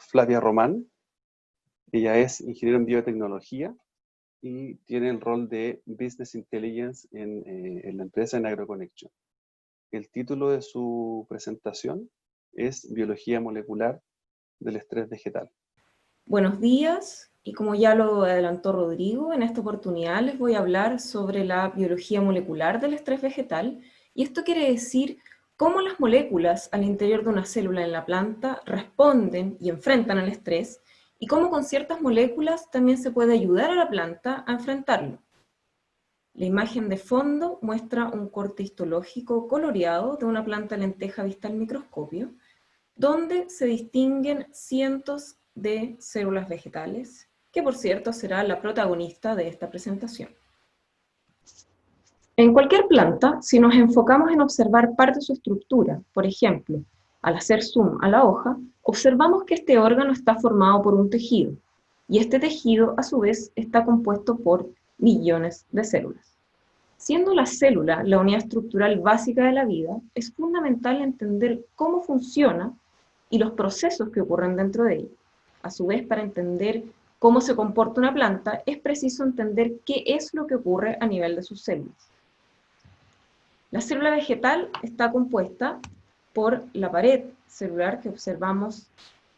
Flavia Román. Ella es ingeniera en biotecnología y tiene el rol de Business Intelligence en la empresa en AgroConnection. El título de su presentación es Biología molecular del estrés vegetal. Buenos días, y como ya lo adelantó Rodrigo, en esta oportunidad les voy a hablar sobre la biología molecular del estrés vegetal, y esto quiere decir cómo las moléculas al interior de una célula en la planta responden y enfrentan al estrés, y cómo con ciertas moléculas también se puede ayudar a la planta a enfrentarlo. La imagen de fondo muestra un corte histológico coloreado de una planta lenteja vista al microscopio, donde se distinguen cientos de células vegetales, que por cierto será la protagonista de esta presentación. En cualquier planta, si nos enfocamos en observar parte de su estructura, por ejemplo, al hacer zoom a la hoja, observamos que este órgano está formado por un tejido, y este tejido, a su vez, está compuesto por millones de células. Siendo la célula la unidad estructural básica de la vida, es fundamental entender cómo funciona y los procesos que ocurren dentro de ella. A su vez, para entender cómo se comporta una planta, es preciso entender qué es lo que ocurre a nivel de sus células. La célula vegetal está compuesta por la pared celular que observamos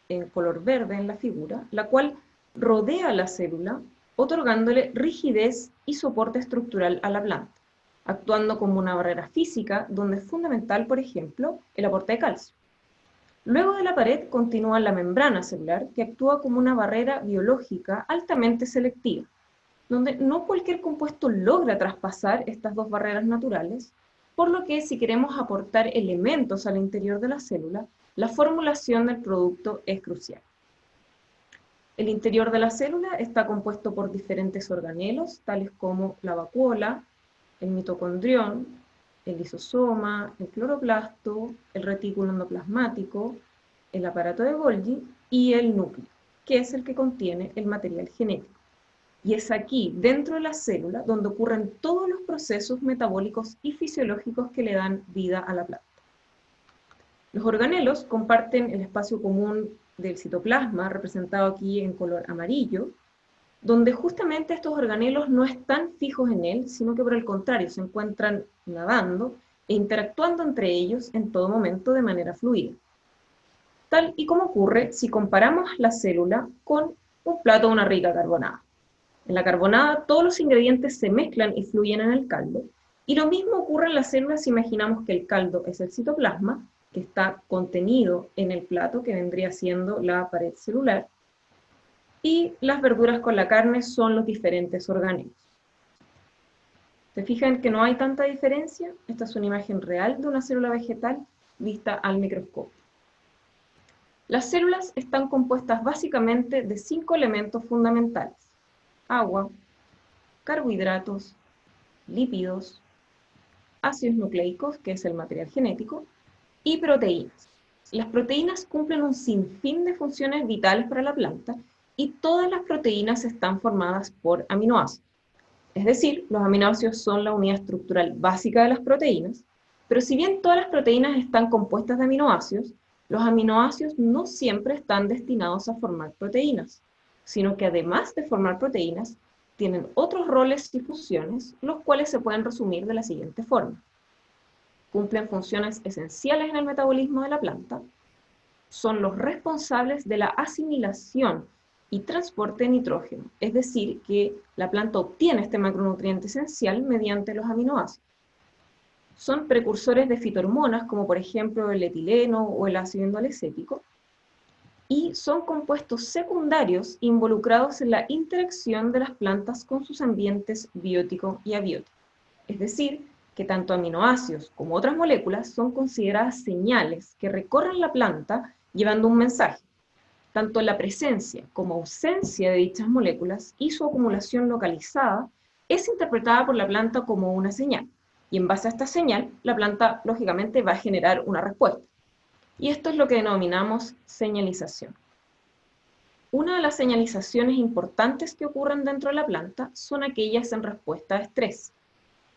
en color verde en la figura, la cual rodea a la célula, otorgándole rigidez y soporte estructural a la planta, actuando como una barrera física donde es fundamental, por ejemplo, el aporte de calcio. Luego de la pared continúa la membrana celular, que actúa como una barrera biológica altamente selectiva, donde no cualquier compuesto logra traspasar estas dos barreras naturales, por lo que si queremos aportar elementos al interior de la célula, la formulación del producto es crucial. El interior de la célula está compuesto por diferentes organelos, tales como la vacuola, el mitocondrión, el lisosoma, el cloroplasto, el retículo endoplasmático, el aparato de Golgi y el núcleo, que es el que contiene el material genético. Y es aquí, dentro de la célula, donde ocurren todos los procesos metabólicos y fisiológicos que le dan vida a la planta. Los organelos comparten el espacio común del citoplasma, representado aquí en color amarillo, donde justamente estos organelos no están fijos en él, sino que por el contrario se encuentran nadando e interactuando entre ellos en todo momento de manera fluida. Tal y como ocurre si comparamos la célula con un plato o una rica carbonada. En la carbonada todos los ingredientes se mezclan y fluyen en el caldo, y lo mismo ocurre en las células si imaginamos que el caldo es el citoplasma, que está contenido en el plato, que vendría siendo la pared celular, y las verduras con la carne son los diferentes organelos. ¿Se fijan que no hay tanta diferencia? Esta es una imagen real de una célula vegetal vista al microscopio. Las células están compuestas básicamente de 5 elementos fundamentales: agua, carbohidratos, lípidos, ácidos nucleicos, que es el material genético, y proteínas. Las proteínas cumplen un sinfín de funciones vitales para la planta, y todas las proteínas están formadas por aminoácidos. Es decir, los aminoácidos son la unidad estructural básica de las proteínas, pero si bien todas las proteínas están compuestas de aminoácidos, los aminoácidos no siempre están destinados a formar proteínas, sino que además de formar proteínas, tienen otros roles y funciones, los cuales se pueden resumir de la siguiente forma. Cumplen funciones esenciales en el metabolismo de la planta, son los responsables de la asimilación y transporte de nitrógeno, es decir, que la planta obtiene este macronutriente esencial mediante los aminoácidos. Son precursores de fitohormonas, como por ejemplo el etileno o el ácido indolescético, y son compuestos secundarios involucrados en la interacción de las plantas con sus ambientes biótico y abiótico. Es decir, que tanto aminoácidos como otras moléculas son consideradas señales que recorren la planta llevando un mensaje. Tanto la presencia como ausencia de dichas moléculas y su acumulación localizada es interpretada por la planta como una señal, y en base a esta señal, la planta lógicamente va a generar una respuesta. Y esto es lo que denominamos señalización. Una de las señalizaciones importantes que ocurren dentro de la planta son aquellas en respuesta a estrés.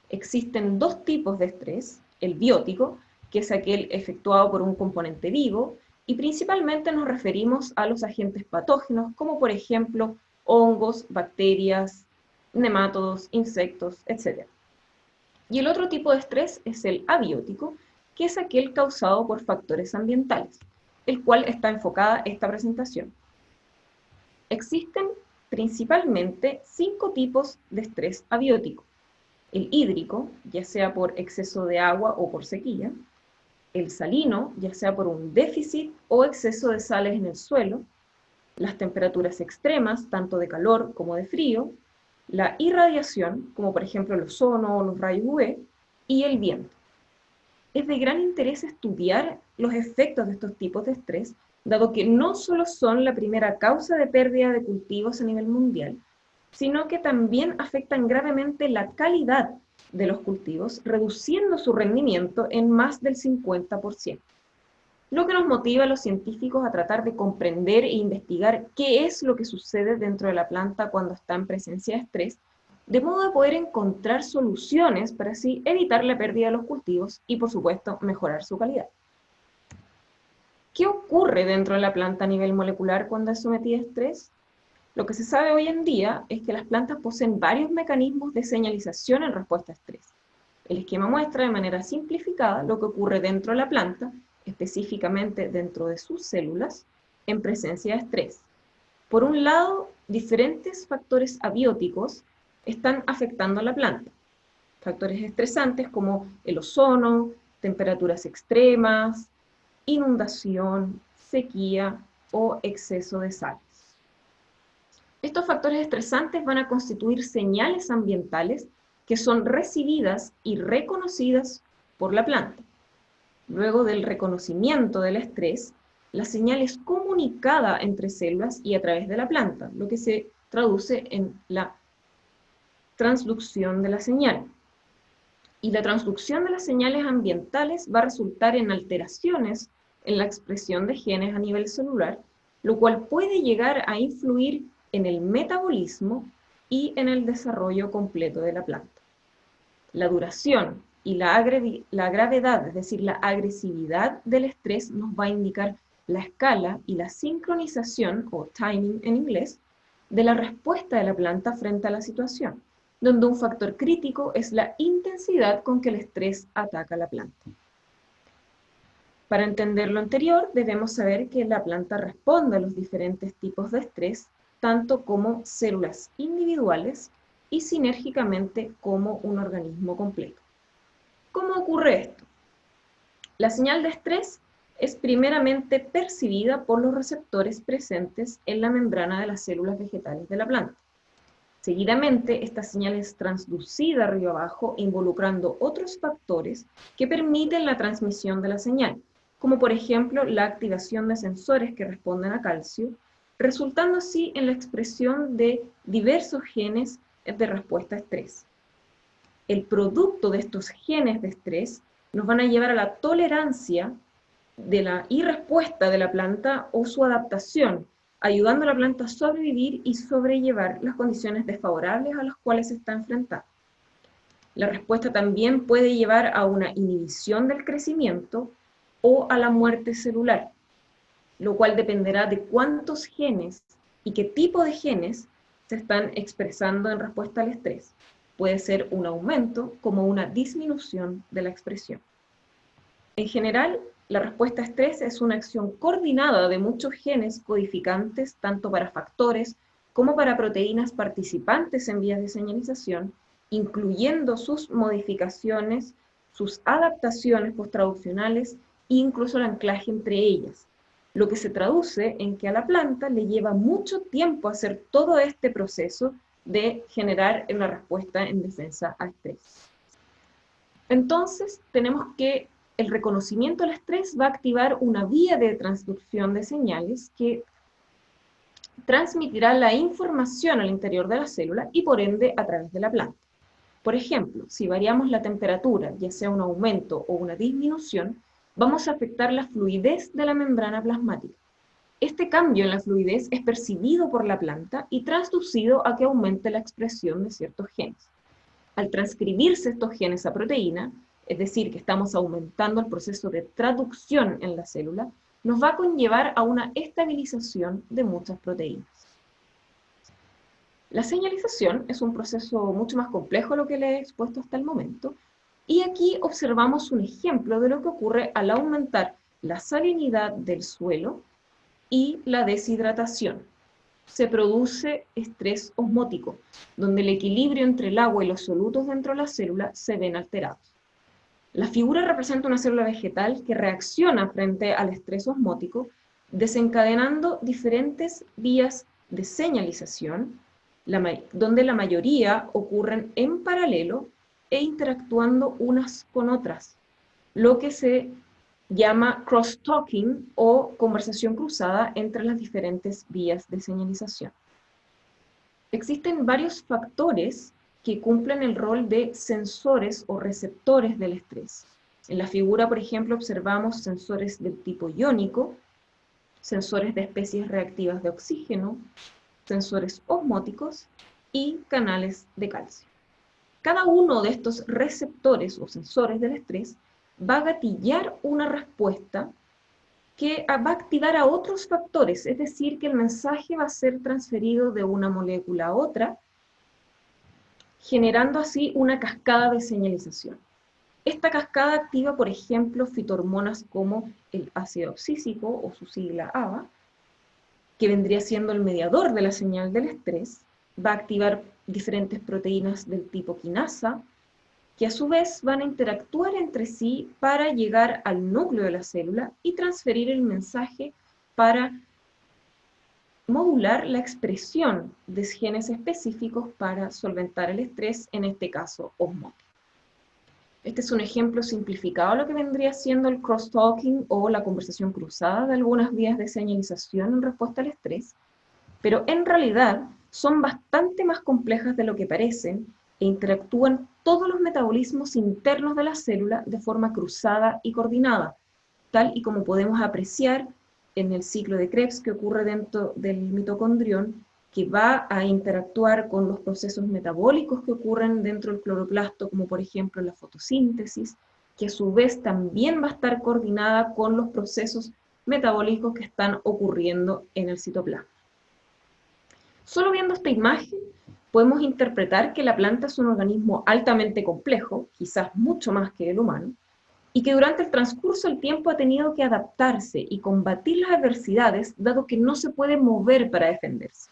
Existen dos tipos de estrés: el biótico, que es aquel efectuado por un componente vivo, y principalmente nos referimos a los agentes patógenos, como por ejemplo hongos, bacterias, nemátodos, insectos, etc. Y el otro tipo de estrés es el abiótico, que es aquel causado por factores ambientales, el cual está enfocada esta presentación. Existen principalmente 5 tipos de estrés abiótico: el hídrico, ya sea por exceso de agua o por sequía; el salino, ya sea por un déficit o exceso de sales en el suelo; las temperaturas extremas, tanto de calor como de frío; la irradiación, como por ejemplo el ozono o los rayos UV; y el viento. Es de gran interés estudiar los efectos de estos tipos de estrés, dado que no solo son la primera causa de pérdida de cultivos a nivel mundial, sino que también afectan gravemente la calidad de los cultivos, reduciendo su rendimiento en más del 50%. Lo que nos motiva a los científicos a tratar de comprender e investigar qué es lo que sucede dentro de la planta cuando está en presencia de estrés, de modo de poder encontrar soluciones para así evitar la pérdida de los cultivos y, por supuesto, mejorar su calidad. ¿Qué ocurre dentro de la planta a nivel molecular cuando es sometida a estrés? Lo que se sabe hoy en día es que las plantas poseen varios mecanismos de señalización en respuesta a estrés. El esquema muestra de manera simplificada lo que ocurre dentro de la planta, específicamente dentro de sus células, en presencia de estrés. Por un lado, diferentes factores abióticos están afectando a la planta. Factores estresantes como el ozono, temperaturas extremas, inundación, sequía o exceso de sales. Estos factores estresantes van a constituir señales ambientales que son recibidas y reconocidas por la planta. Luego del reconocimiento del estrés, la señal es comunicada entre células y a través de la planta, lo que se traduce en la transducción de la señal. Y la transducción de las señales ambientales va a resultar en alteraciones en la expresión de genes a nivel celular, lo cual puede llegar a influir en el metabolismo y en el desarrollo completo de la planta. La duración y la gravedad, es decir, la agresividad del estrés, nos va a indicar la escala y la sincronización, o timing en inglés, de la respuesta de la planta frente a la situación, donde un factor crítico es la intensidad con que el estrés ataca a la planta. Para entender lo anterior, debemos saber que la planta responde a los diferentes tipos de estrés, tanto como células individuales y sinérgicamente como un organismo completo. ¿Cómo ocurre esto? La señal de estrés es primeramente percibida por los receptores presentes en la membrana de las células vegetales de la planta. Seguidamente, esta señal es transducida río abajo, involucrando otros factores que permiten la transmisión de la señal, como por ejemplo la activación de sensores que responden a calcio, resultando así en la expresión de diversos genes de respuesta a estrés. El producto de estos genes de estrés nos van a llevar a la tolerancia y respuesta de la planta o su adaptación, ayudando a la planta a sobrevivir y sobrellevar las condiciones desfavorables a las cuales se está enfrentando. La respuesta también puede llevar a una inhibición del crecimiento o a la muerte celular, lo cual dependerá de cuántos genes y qué tipo de genes se están expresando en respuesta al estrés. Puede ser un aumento como una disminución de la expresión. En general, la respuesta a estrés es una acción coordinada de muchos genes codificantes, tanto para factores como para proteínas participantes en vías de señalización, incluyendo sus modificaciones, sus adaptaciones posttraduccionales e incluso el anclaje entre ellas, lo que se traduce en que a la planta le lleva mucho tiempo hacer todo este proceso de generar una respuesta en defensa a estrés. Entonces, tenemos que el reconocimiento del estrés va a activar una vía de transducción de señales que transmitirá la información al interior de la célula y por ende a través de la planta. Por ejemplo, si variamos la temperatura, ya sea un aumento o una disminución, vamos a afectar la fluidez de la membrana plasmática. Este cambio en la fluidez es percibido por la planta y transducido a que aumente la expresión de ciertos genes. Al transcribirse estos genes a proteína, es decir, que estamos aumentando el proceso de traducción en la célula, nos va a conllevar a una estabilización de muchas proteínas. La señalización es un proceso mucho más complejo de lo que le he expuesto hasta el momento, y aquí observamos un ejemplo de lo que ocurre al aumentar la salinidad del suelo y la deshidratación. Se produce estrés osmótico, donde el equilibrio entre el agua y los solutos dentro de la célula se ven alterados. La figura representa una célula vegetal que reacciona frente al estrés osmótico, desencadenando diferentes vías de señalización, donde la mayoría ocurren en paralelo e interactuando unas con otras, lo que se llama crosstalking o conversación cruzada entre las diferentes vías de señalización. Existen varios factores que cumplen el rol de sensores o receptores del estrés. En la figura, por ejemplo, observamos sensores del tipo iónico, sensores de especies reactivas de oxígeno, sensores osmóticos y canales de calcio. Cada uno de estos receptores o sensores del estrés va a gatillar una respuesta que va a activar a otros factores, es decir, que el mensaje va a ser transferido de una molécula a otra, generando así una cascada de señalización. Esta cascada activa, por ejemplo, fitohormonas como el ácido abscísico, o su sigla ABA, que vendría siendo el mediador de la señal del estrés, va a activar diferentes proteínas del tipo quinasa, que a su vez van a interactuar entre sí para llegar al núcleo de la célula y transferir el mensaje para modular la expresión de genes específicos para solventar el estrés, en este caso osmótico. Este es un ejemplo simplificado de lo que vendría siendo el crosstalking o la conversación cruzada de algunas vías de señalización en respuesta al estrés, pero en realidad son bastante más complejas de lo que parecen e interactúan todos los metabolismos internos de la célula de forma cruzada y coordinada, tal y como podemos apreciar en el ciclo de Krebs que ocurre dentro del mitocondrión, que va a interactuar con los procesos metabólicos que ocurren dentro del cloroplasto, como por ejemplo la fotosíntesis, que a su vez también va a estar coordinada con los procesos metabólicos que están ocurriendo en el citoplasma. Solo viendo esta imagen, podemos interpretar que la planta es un organismo altamente complejo, quizás mucho más que el humano, y que durante el transcurso del tiempo ha tenido que adaptarse y combatir las adversidades, dado que no se puede mover para defenderse.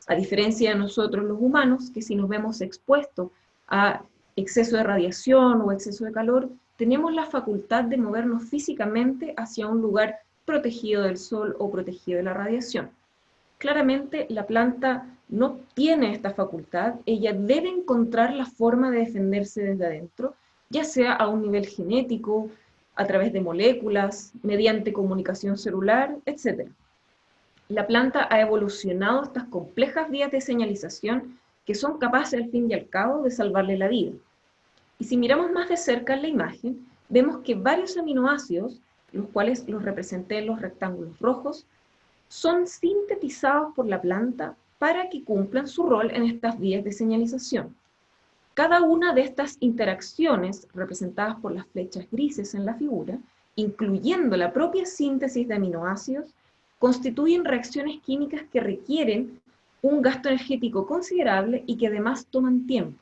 A diferencia de nosotros los humanos, que si nos vemos expuestos a exceso de radiación o exceso de calor, tenemos la facultad de movernos físicamente hacia un lugar protegido del sol o protegido de la radiación. Claramente la planta no tiene esta facultad, ella debe encontrar la forma de defenderse desde adentro, ya sea a un nivel genético, a través de moléculas, mediante comunicación celular, etc. La planta ha evolucionado estas complejas vías de señalización que son capaces al fin y al cabo de salvarle la vida. Y si miramos más de cerca en la imagen, vemos que varios aminoácidos, los cuales los representé en los rectángulos rojos, son sintetizados por la planta para que cumplan su rol en estas vías de señalización. Cada una de estas interacciones, representadas por las flechas grises en la figura, incluyendo la propia síntesis de aminoácidos, constituyen reacciones químicas que requieren un gasto energético considerable y que además toman tiempo.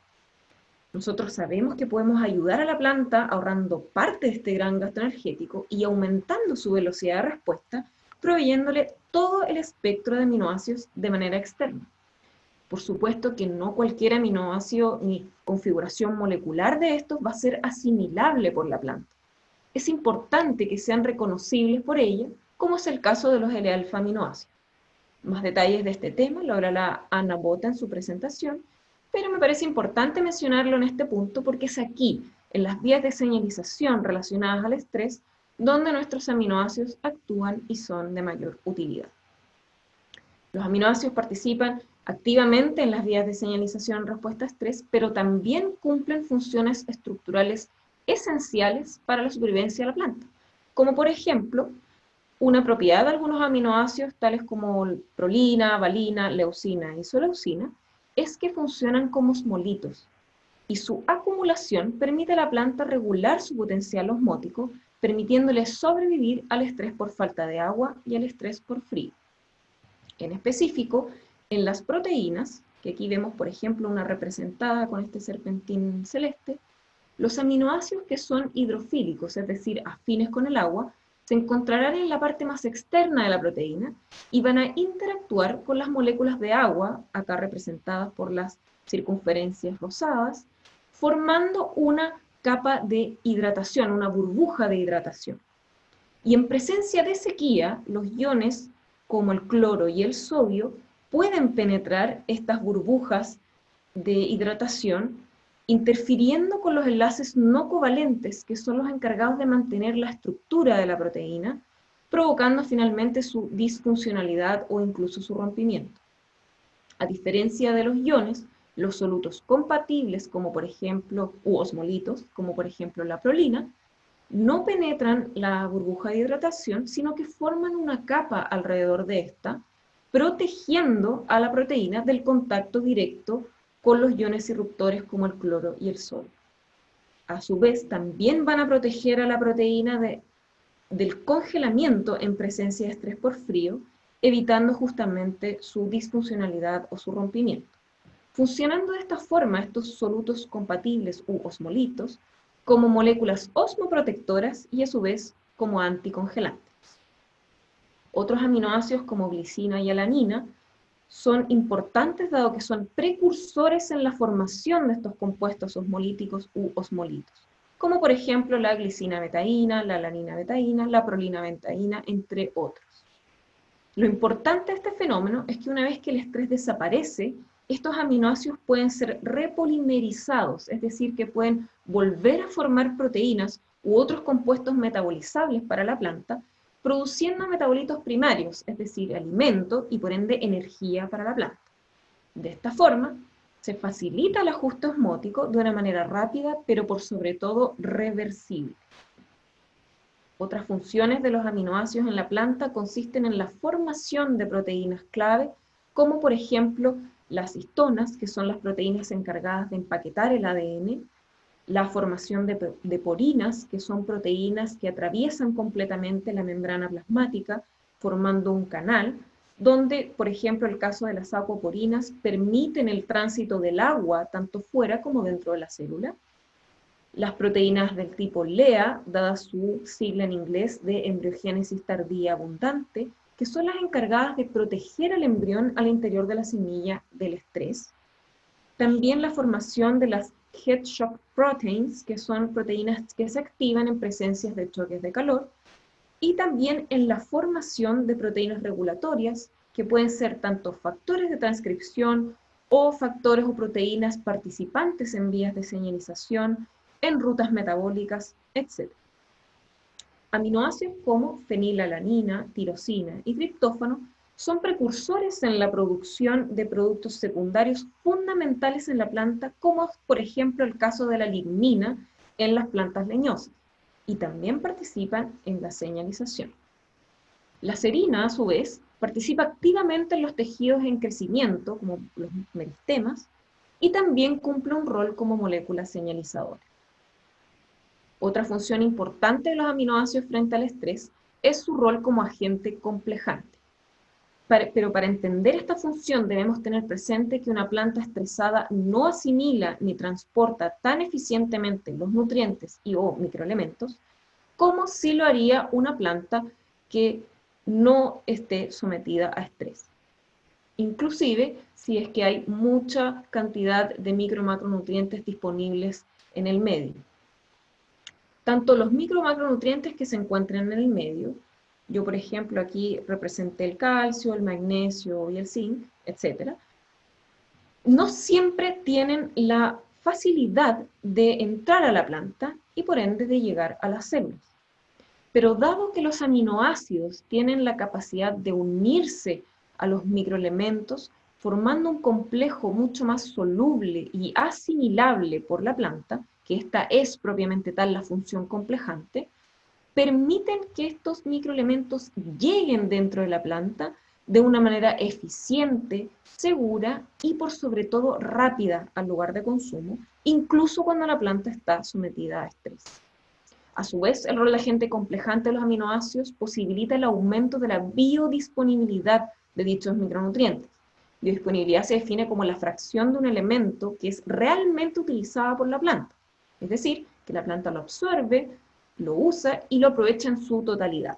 Nosotros sabemos que podemos ayudar a la planta ahorrando parte de este gran gasto energético y aumentando su velocidad de respuesta, proveyéndole todo el espectro de aminoácidos de manera externa. Por supuesto que no cualquier aminoácido ni configuración molecular de estos va a ser asimilable por la planta. Es importante que sean reconocibles por ella, como es el caso de los L-alfa aminoácidos. Más detalles de este tema lo hablará Ana Bota en su presentación, pero me parece importante mencionarlo en este punto porque es aquí, en las vías de señalización relacionadas al estrés, donde nuestros aminoácidos actúan y son de mayor utilidad. Los aminoácidos participan activamente en las vías de señalización en respuesta a estrés, pero también cumplen funciones estructurales esenciales para la supervivencia de la planta, como por ejemplo, una propiedad de algunos aminoácidos, tales como prolina, valina, leucina y isoleucina, es que funcionan como osmolitos, y su acumulación permite a la planta regular su potencial osmótico permitiéndole sobrevivir al estrés por falta de agua y al estrés por frío. En específico, en las proteínas, que aquí vemos por ejemplo una representada con este serpentín celeste, los aminoácidos que son hidrofílicos, es decir, afines con el agua, se encontrarán en la parte más externa de la proteína y van a interactuar con las moléculas de agua, acá representadas por las circunferencias rosadas, formando una capa de hidratación, una burbuja de hidratación. Y en presencia de sequía, los iones, como el cloro y el sodio, pueden penetrar estas burbujas de hidratación, interfiriendo con los enlaces no covalentes, que son los encargados de mantener la estructura de la proteína, provocando finalmente su disfuncionalidad o incluso su rompimiento. A diferencia de los iones, los solutos compatibles, como por ejemplo, u osmolitos, como por ejemplo la prolina, no penetran la burbuja de hidratación, sino que forman una capa alrededor de esta, protegiendo a la proteína del contacto directo con los iones disruptores como el cloro y el sodio. A su vez, también van a proteger a la proteína del congelamiento en presencia de estrés por frío, evitando justamente su disfuncionalidad o su rompimiento. Funcionando de esta forma, estos solutos compatibles u osmolitos, como moléculas osmoprotectoras y a su vez como anticongelantes. Otros aminoácidos como glicina y alanina son importantes dado que son precursores en la formación de estos compuestos osmolíticos u osmolitos, como por ejemplo la glicina betaína, la alanina betaína, la prolina betaína, entre otros. Lo importante de este fenómeno es que una vez que el estrés desaparece, estos aminoácidos pueden ser repolimerizados, es decir, que pueden volver a formar proteínas u otros compuestos metabolizables para la planta, produciendo metabolitos primarios, es decir, alimento y por ende energía para la planta. De esta forma, se facilita el ajuste osmótico de una manera rápida, pero por sobre todo reversible. Otras funciones de los aminoácidos en la planta consisten en la formación de proteínas clave, como por ejemplo las histonas, que son las proteínas encargadas de empaquetar el ADN, la formación de porinas, que son proteínas que atraviesan completamente la membrana plasmática, formando un canal, donde, por ejemplo, el caso de las aquaporinas, permiten el tránsito del agua tanto fuera como dentro de la célula. Las proteínas del tipo LEA, dada su sigla en inglés de embriogénesis tardía abundante, que son las encargadas de proteger al embrión al interior de la semilla del estrés. También la formación de las head shock proteins, que son proteínas que se activan en presencias de choques de calor, y también en la formación de proteínas regulatorias, que pueden ser tanto factores de transcripción o factores o proteínas participantes en vías de señalización, en rutas metabólicas, etc. Aminoácidos como fenilalanina, tirosina y triptófano son precursores en la producción de productos secundarios fundamentales en la planta, como por ejemplo el caso de la lignina en las plantas leñosas, y también participan en la señalización. La serina, a su vez, participa activamente en los tejidos en crecimiento, como los meristemas, y también cumple un rol como molécula señalizadora. Otra función importante de los aminoácidos frente al estrés es su rol como agente complejante. Pero para entender esta función debemos tener presente que una planta estresada no asimila ni transporta tan eficientemente los nutrientes y o microelementos como si lo haría una planta que no esté sometida a estrés. Inclusive si es que hay mucha cantidad de micro y macronutrientes disponibles en el medio. Tanto los micro y macronutrientes que se encuentran en el medio, yo por ejemplo aquí representé el calcio, el magnesio y el zinc, etc., no siempre tienen la facilidad de entrar a la planta y por ende de llegar a las células. Pero dado que los aminoácidos tienen la capacidad de unirse a los microelementos, formando un complejo mucho más soluble y asimilable por la planta, que esta es propiamente tal la función complejante, permiten que estos microelementos lleguen dentro de la planta de una manera eficiente, segura y por sobre todo rápida al lugar de consumo, incluso cuando la planta está sometida a estrés. A su vez, el rol de agente complejante de los aminoácidos posibilita el aumento de la biodisponibilidad de dichos micronutrientes. Biodisponibilidad se define como la fracción de un elemento que es realmente utilizada por la planta, es decir, que la planta lo absorbe, lo usa y lo aprovecha en su totalidad.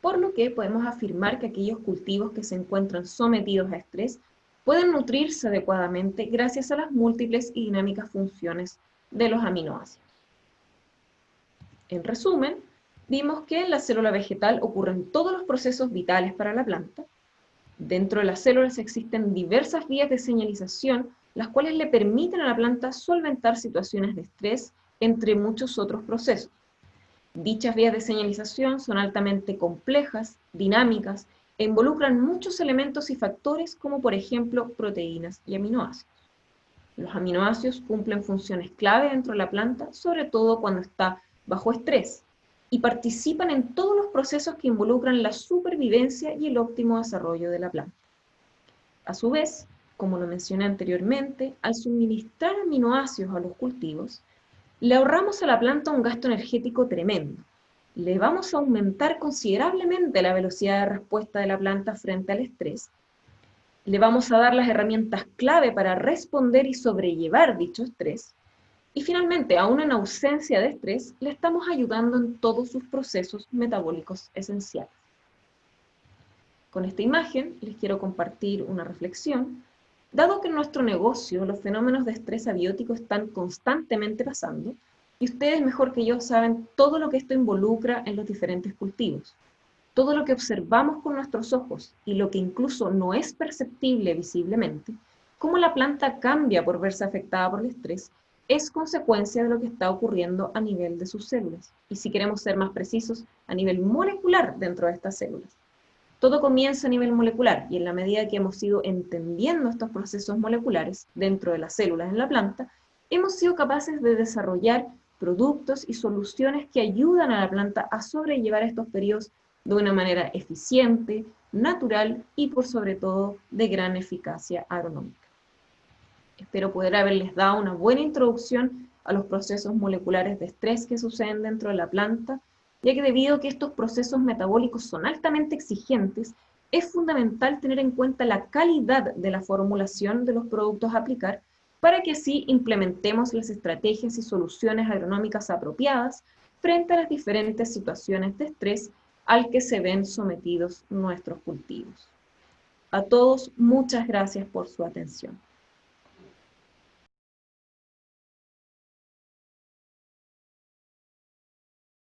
Por lo que podemos afirmar que aquellos cultivos que se encuentran sometidos a estrés pueden nutrirse adecuadamente gracias a las múltiples y dinámicas funciones de los aminoácidos. En resumen, vimos que en la célula vegetal ocurren todos los procesos vitales para la planta. Dentro de las células existen diversas vías de señalización, las cuales le permiten a la planta solventar situaciones de estrés, entre muchos otros procesos. Dichas vías de señalización son altamente complejas, dinámicas, e involucran muchos elementos y factores como por ejemplo proteínas y aminoácidos. Los aminoácidos cumplen funciones clave dentro de la planta, sobre todo cuando está bajo estrés, y participan en todos los procesos que involucran la supervivencia y el óptimo desarrollo de la planta. A su vez, como lo mencioné anteriormente, al suministrar aminoácidos a los cultivos, le ahorramos a la planta un gasto energético tremendo. Le vamos a aumentar considerablemente la velocidad de respuesta de la planta frente al estrés. Le vamos a dar las herramientas clave para responder y sobrellevar dicho estrés. Y finalmente, aún en ausencia de estrés, le estamos ayudando en todos sus procesos metabólicos esenciales. Con esta imagen les quiero compartir una reflexión. Dado que en nuestro negocio los fenómenos de estrés abiótico están constantemente pasando, y ustedes mejor que yo saben todo lo que esto involucra en los diferentes cultivos, todo lo que observamos con nuestros ojos y lo que incluso no es perceptible visiblemente, cómo la planta cambia por verse afectada por el estrés, es consecuencia de lo que está ocurriendo a nivel de sus células, y si queremos ser más precisos, a nivel molecular dentro de estas células. Todo comienza a nivel molecular, y en la medida que hemos ido entendiendo estos procesos moleculares dentro de las células en la planta, hemos sido capaces de desarrollar productos y soluciones que ayudan a la planta a sobrellevar estos periodos de una manera eficiente, natural y por sobre todo de gran eficacia agronómica. Espero poder haberles dado una buena introducción a los procesos moleculares de estrés que suceden dentro de la planta, ya que debido a que estos procesos metabólicos son altamente exigentes, es fundamental tener en cuenta la calidad de la formulación de los productos a aplicar para que así implementemos las estrategias y soluciones agronómicas apropiadas frente a las diferentes situaciones de estrés al que se ven sometidos nuestros cultivos. A todos, muchas gracias por su atención.